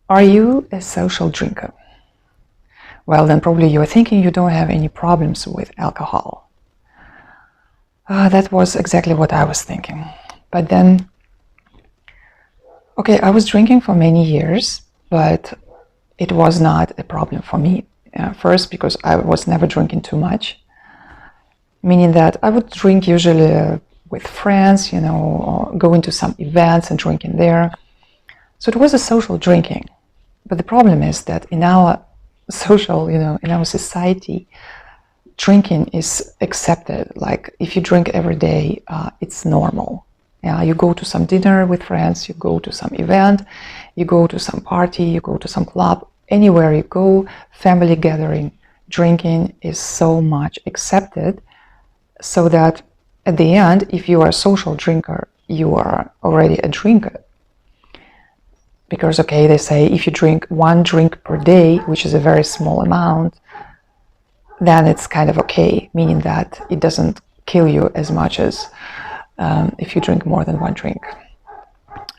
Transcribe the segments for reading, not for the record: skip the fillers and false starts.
Are you a social drinker? Well, then probably you're thinking you don't have any problems with alcohol. That was exactly what I was thinking. But then, okay, I was drinking for many years, but it was not a problem for me. First, because I was never drinking too much, meaning that I would drink usually with friends, or going to some events and drinking there. So it was a social drinking. But the problem is that in our social, in our society, drinking is accepted. Like if you drink every day, it's normal. Yeah, you go to some dinner with friends, you go to some event, you go to some party, you go to some club, anywhere you go, family gathering, drinking is so much accepted, so that at the end, if you are a social drinker, you are already a drinker. Because, okay, they say if you drink 1 drink per day, which is a very small amount, then it's kind of okay, meaning that it doesn't kill you as much as if you drink more than 1 drink.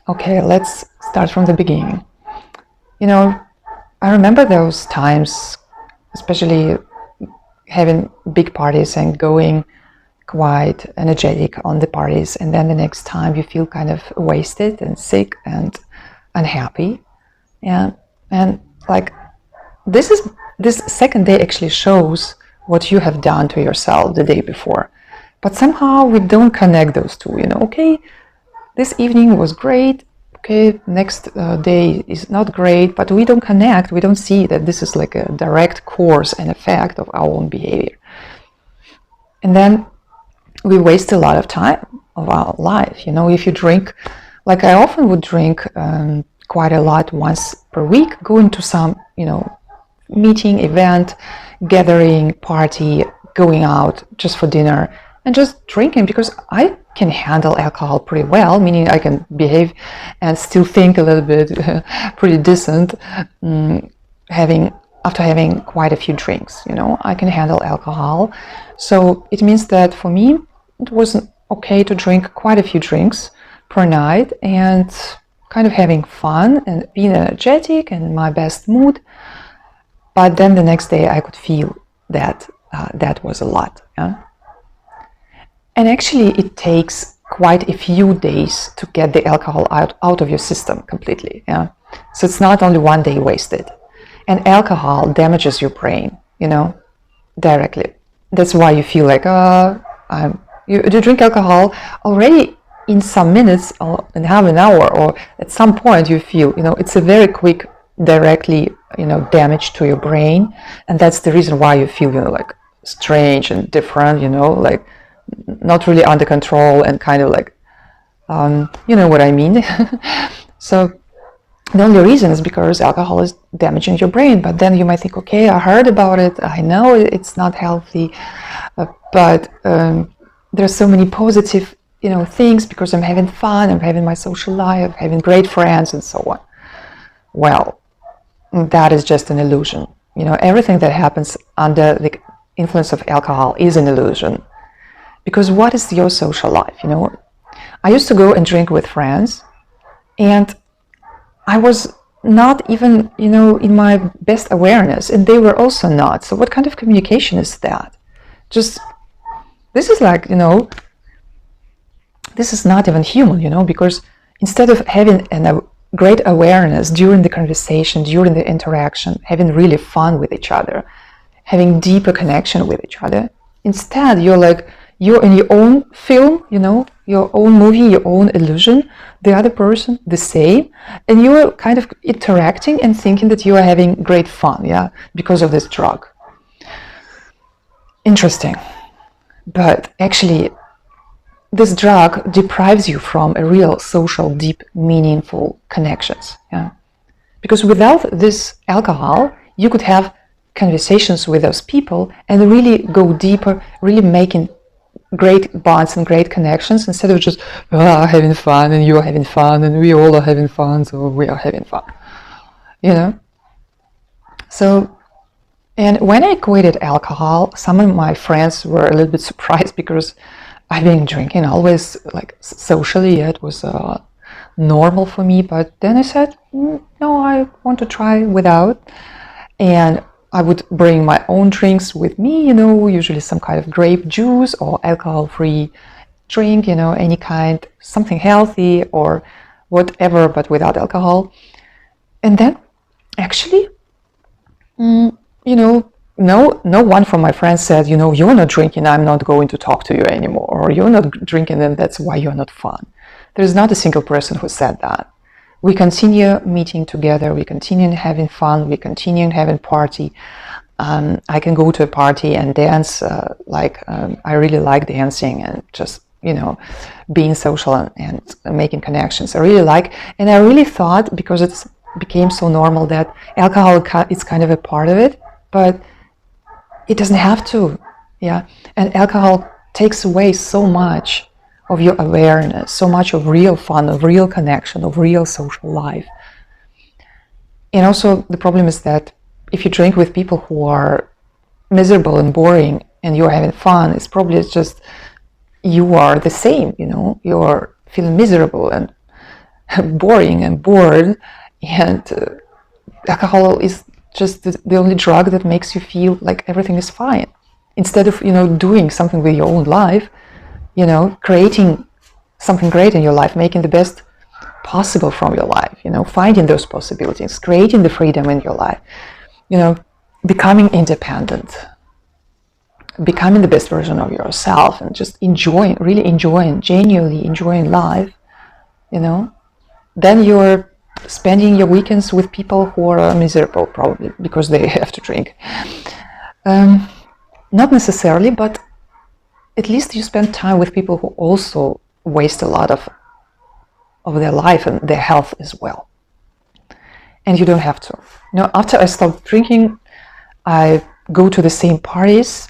Okay, let's start from the beginning. I remember those times, especially having big parties and going quite energetic on the parties, and then the next time you feel kind of wasted and sick and unhappy. And like this second day actually shows what you have done to yourself the day before, but somehow we don't connect those two. Okay, this evening was great, okay, next day is not great, but we don't connect. We don't see that this is like a direct cause and effect of our own behavior, and then we waste a lot of time of our life. If you drink, like I often would drink quite a lot once per week, going to some, meeting, event, gathering, party, going out just for dinner, and just drinking, because I can handle alcohol pretty well, meaning I can behave and still think a little bit pretty decent, after having quite a few drinks. I can handle alcohol. So it means that for me, it was okay to drink quite a few drinks per night and kind of having fun and being energetic and in my best mood. But then the next day I could feel that that was a lot. Yeah? And actually it takes quite a few days to get the alcohol out of your system completely. Yeah? So it's not only 1 day wasted. And alcohol damages your brain, directly. That's why you feel like, you drink alcohol already in some minutes or in half an hour, or at some point you feel, it's a very quick, directly, damage to your brain. And that's the reason why you feel, like strange and different, like not really under control and kind of like, you know what I mean? So the only reason is because alcohol is damaging your brain. But then you might think, okay, I heard about it, I know it's not healthy, but there's so many positive things, because I'm having fun, I'm having my social life, having great friends and so on. Well, that is just an illusion. Everything that happens under the influence of alcohol is an illusion. Because what is your social life? I used to go and drink with friends, and I was not even, in my best awareness, and they were also not. So what kind of communication is that? This is like, this is not even human, because instead of having a great awareness during the conversation, during the interaction, having really fun with each other, having deeper connection with each other, instead you're in your own film, your own movie, your own illusion, the other person the same, and you're kind of interacting and thinking that you are having great fun, yeah, because of this drug. Interesting. But actually, this drug deprives you from a real social, deep, meaningful connections. Yeah? Because without this alcohol, you could have conversations with those people and really go deeper, really making great bonds and great connections, instead of just having fun and you're having fun and we all are having fun, so we are having fun. So, and when I quitted alcohol, some of my friends were a little bit surprised, because I've been drinking always, like socially. It was normal for me. But then I said, no, I want to try without. And I would bring my own drinks with me, usually some kind of grape juice or alcohol-free drink, any kind, something healthy or whatever, but without alcohol. And then actually, no one from my friends said, you're not drinking, I'm not going to talk to you anymore, or you're not drinking and that's why you're not fun. There's not a single person who said that. We continue meeting together, we continue having fun, we continue having party. I can go to a party and dance, I really like dancing and just, being social and making connections. I really like, and I really thought, because it became so normal, that alcohol is kind of a part of it, but it doesn't have to, yeah. And alcohol takes away so much of your awareness, so much of real fun, of real connection, of real social life. And also the problem is that if you drink with people who are miserable and boring and you're having fun, it's probably just you are the same, you're feeling miserable and boring and bored, and alcohol is just the only drug that makes you feel like everything is fine. Instead of, doing something with your own life, creating something great in your life, making the best possible from your life, finding those possibilities, creating the freedom in your life, becoming independent, becoming the best version of yourself, and just really enjoying, genuinely enjoying life, then you're spending your weekends with people who are miserable, probably because they have to drink. Not necessarily, but at least you spend time with people who also waste a lot of their life and their health as well. And you don't have to. After I stopped drinking, I go to the same parties.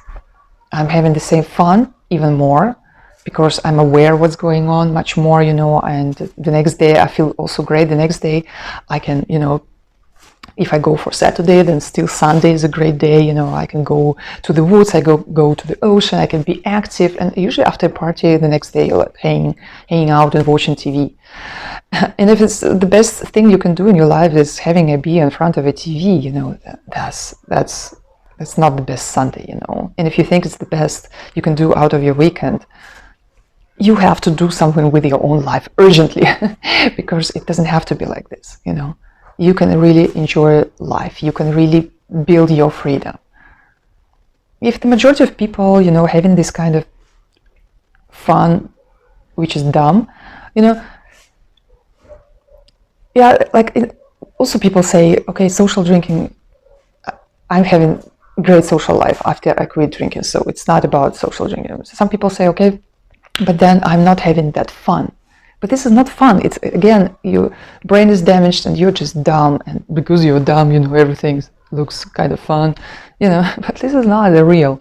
I'm having the same fun, even more, because I'm aware what's going on much more, and the next day I feel also great. The next day I can, if I go for Saturday, then still Sunday is a great day. I can go to the woods, I go to the ocean, I can be active. And usually after a party, the next day you're like hanging out and watching TV. And if it's the best thing you can do in your life is having a beer in front of a TV, that's not the best Sunday, And if you think it's the best you can do out of your weekend, you have to do something with your own life urgently, because it doesn't have to be like this, You can really enjoy life. You can really build your freedom. If the majority of people, having this kind of fun, which is dumb, also people say, okay, social drinking, I'm having great social life after I quit drinking, so it's not about social drinking. Some people say, okay, but then I'm not having that fun. But this is not fun. It's, again, your brain is damaged and you're just dumb. And because you're dumb, everything looks kind of fun, but this is not the real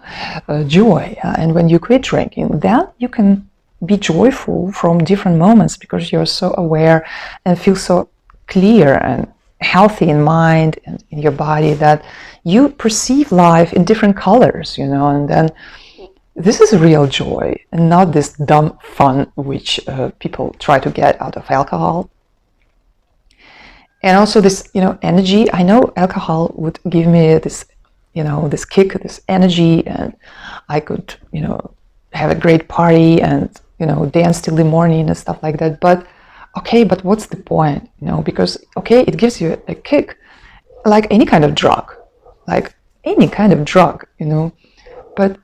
joy. And when you quit drinking, then you can be joyful from different moments, because you're so aware and feel so clear and healthy in mind and in your body that you perceive life in different colors, and then this is real joy and not this dumb fun which people try to get out of alcohol. And also this, energy. I know alcohol would give me this, this kick, this energy, and I could, have a great party and, dance till the morning and stuff like that. But okay, but what's the point? Because, okay, it gives you a kick, like any kind of drug, but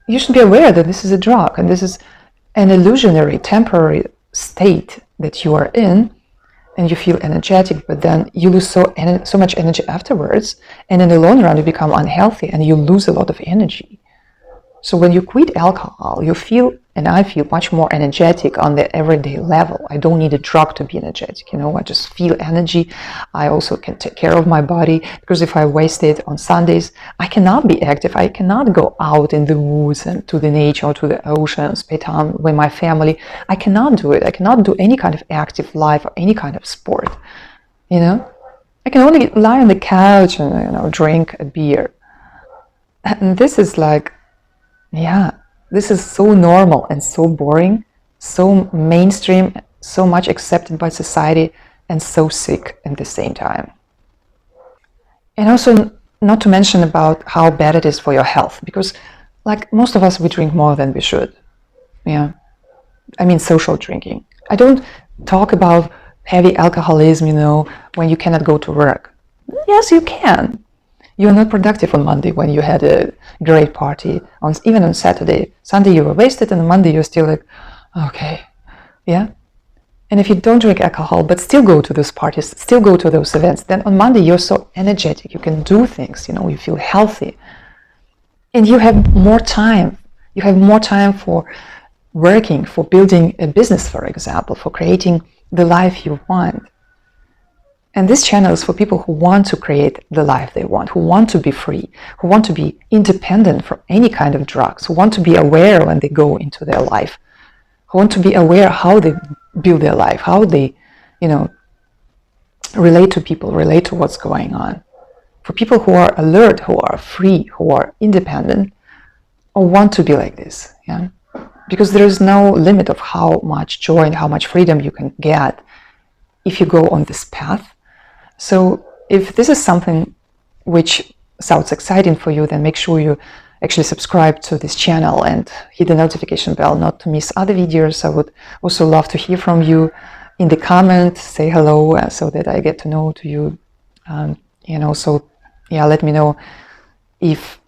you should be aware that this is a drug and this is an illusionary, temporary state that you are in, and you feel energetic, but then you lose so much energy afterwards, and in the long run you become unhealthy and you lose a lot of energy. So when you quit alcohol, you feel, and I feel, much more energetic on the everyday level. I don't need a drug to be energetic, I just feel energy. I also can take care of my body, because if I waste it on Sundays, I cannot be active. I cannot go out in the woods and to the nature or to the ocean, spend time with my family. I cannot do it. I cannot do any kind of active life or any kind of sport, I can only lie on the couch and, drink a beer. And this is like, this is so normal and so boring, so mainstream, so much accepted by society and so sick at the same time. And also, not to mention about how bad it is for your health, because like most of us, we drink more than we should. Yeah, I mean social drinking. I don't talk about heavy alcoholism, when you cannot go to work. Yes, you can. You're not productive on Monday when you had a great party. Even on Saturday. Sunday you were wasted, and on Monday you're still like, okay, yeah. And if you don't drink alcohol, but still go to those parties, still go to those events, then on Monday you're so energetic, you can do things, you feel healthy. And you have more time. You have more time for working, for building a business, for example, for creating the life you want. And this channel is for people who want to create the life they want, who want to be free, who want to be independent from any kind of drugs, who want to be aware when they go into their life, who want to be aware how they build their life, how they, relate to people, relate to what's going on. For people who are alert, who are free, who are independent, or want to be like this, yeah? Because there is no limit of how much joy and how much freedom you can get if you go on this path. So if this is something which sounds exciting for you, then make sure you actually subscribe to this channel and hit the notification bell not to miss other videos. I would also love to hear from you in the comments. Say hello so that I get to know to you. So yeah, let me know if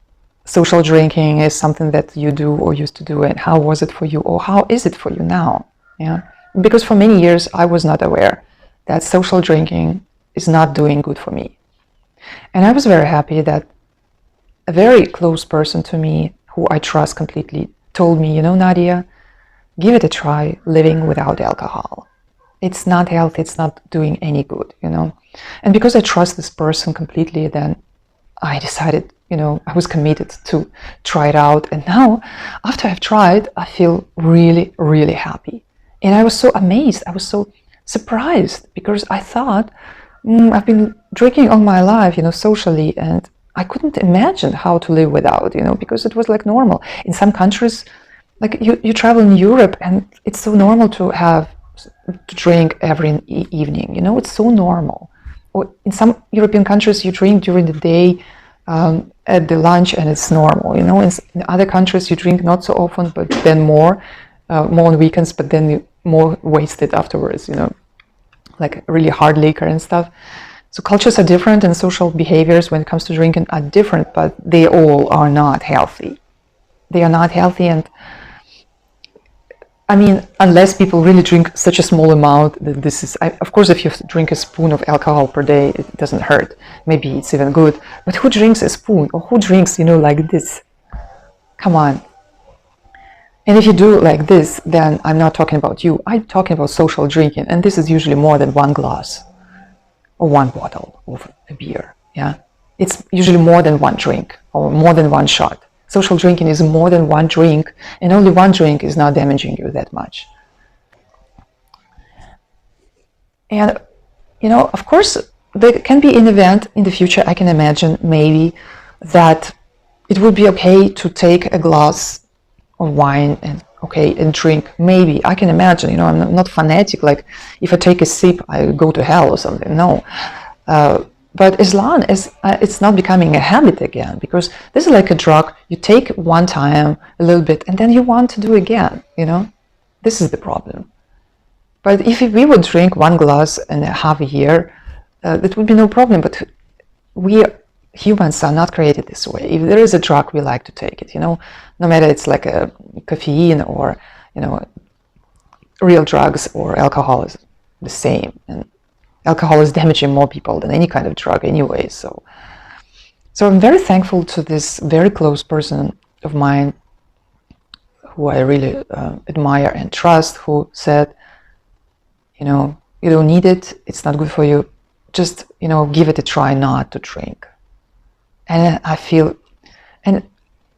social drinking is something that you do or used to do, and how was it for you, or how is it for you now? Yeah, because for many years I was not aware that social drinking is not doing good for me. And I was very happy that a very close person to me, who I trust completely, told me, Nadia, give it a try living without alcohol. It's not healthy, it's not doing any good, And because I trust this person completely, then I decided, I was committed to try it out. And now, after I've tried, I feel really, really happy. And I was so amazed, I was so surprised, because I thought, I've been drinking all my life, socially, and I couldn't imagine how to live without, because it was like normal. In some countries, like you travel in Europe, and it's so normal to drink every evening, it's so normal. Or in some European countries, you drink during the day at the lunch, and it's normal, In other countries, you drink not so often, but then more on weekends, but then you more wasted afterwards, like really hard liquor and stuff. So cultures are different, and social behaviors when it comes to drinking are different, but they all are not healthy. They are not healthy, and I mean, unless people really drink such a small amount, that this is, of course, if you drink a spoon of alcohol per day, it doesn't hurt. Maybe it's even good. But who drinks a spoon, or who drinks, like this? Come on. And if you do like this, then I'm not talking about you. I'm talking about social drinking, and this is usually more than one glass or one bottle of a beer. Yeah, it's usually more than one drink or more than one shot. Social drinking is more than one drink, and only one drink is not damaging you that much. And, of course, there can be an event in the future, I can imagine, maybe, that it would be okay to take a glass of wine and drink. Maybe, I can imagine, I'm not fanatic, like if I take a sip, I go to hell or something. No. But as long as it's not becoming a habit again, because this is like a drug, you take one time a little bit and then you want to do again, This is the problem. But if we would drink one glass in a half a year, that would be no problem. But we humans are not created this way. If there is a drug, we like to take it, no matter it's like a caffeine or, real drugs or alcohol is the same. And alcohol is damaging more people than any kind of drug anyway. So I'm very thankful to this very close person of mine who I really admire and trust, who said, you don't need it, it's not good for you, just, give it a try not to drink. And I feel, and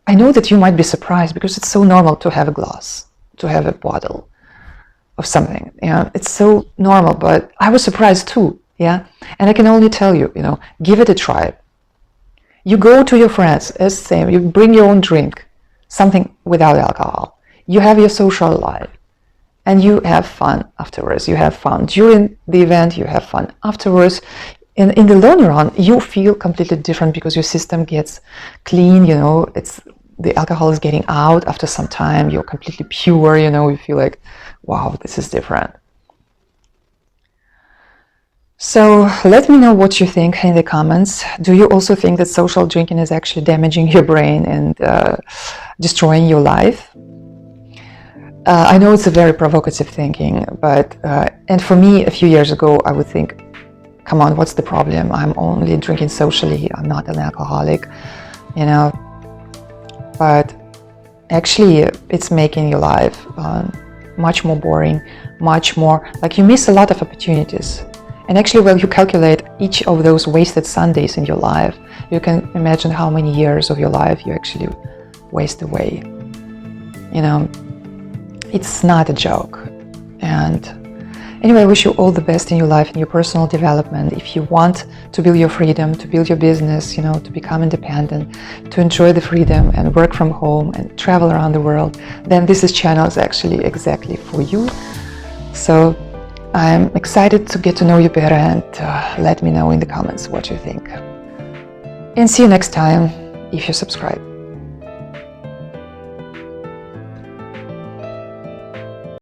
I know that you might be surprised, because it's so normal to have a glass, to have a bottle of something. It's so normal, but I was surprised too. Yeah, and I can only tell you, give it a try. You go to your friends, as same. You bring your own drink, something without alcohol. You have your social life, and you have fun afterwards. You have fun during the event, you have fun afterwards. In the long run, you feel completely different because your system gets clean, you know, the alcohol is getting out after some time, you're completely pure, you know, you feel like, wow, this is different. So let me know what you think in the comments. Do you also think that social drinking is actually damaging your brain and destroying your life? I know it's a very provocative thinking, but and for me, a few years ago, I would think, come on, what's the problem? I'm only drinking socially. I'm not an alcoholic, you know. But actually, it's making your life much more boring, much more like you miss a lot of opportunities. And actually, when you calculate each of those wasted Sundays in your life, you can imagine how many years of your life you actually waste away. You know, it's not a joke. And anyway, I wish you all the best in your life, in your personal development. If you want to build your freedom, to build your business, you know, to become independent, to enjoy the freedom and work from home and travel around the world, then this channel is actually exactly for you. So I'm excited to get to know you better, and let me know in the comments what you think. And see you next time if you subscribe.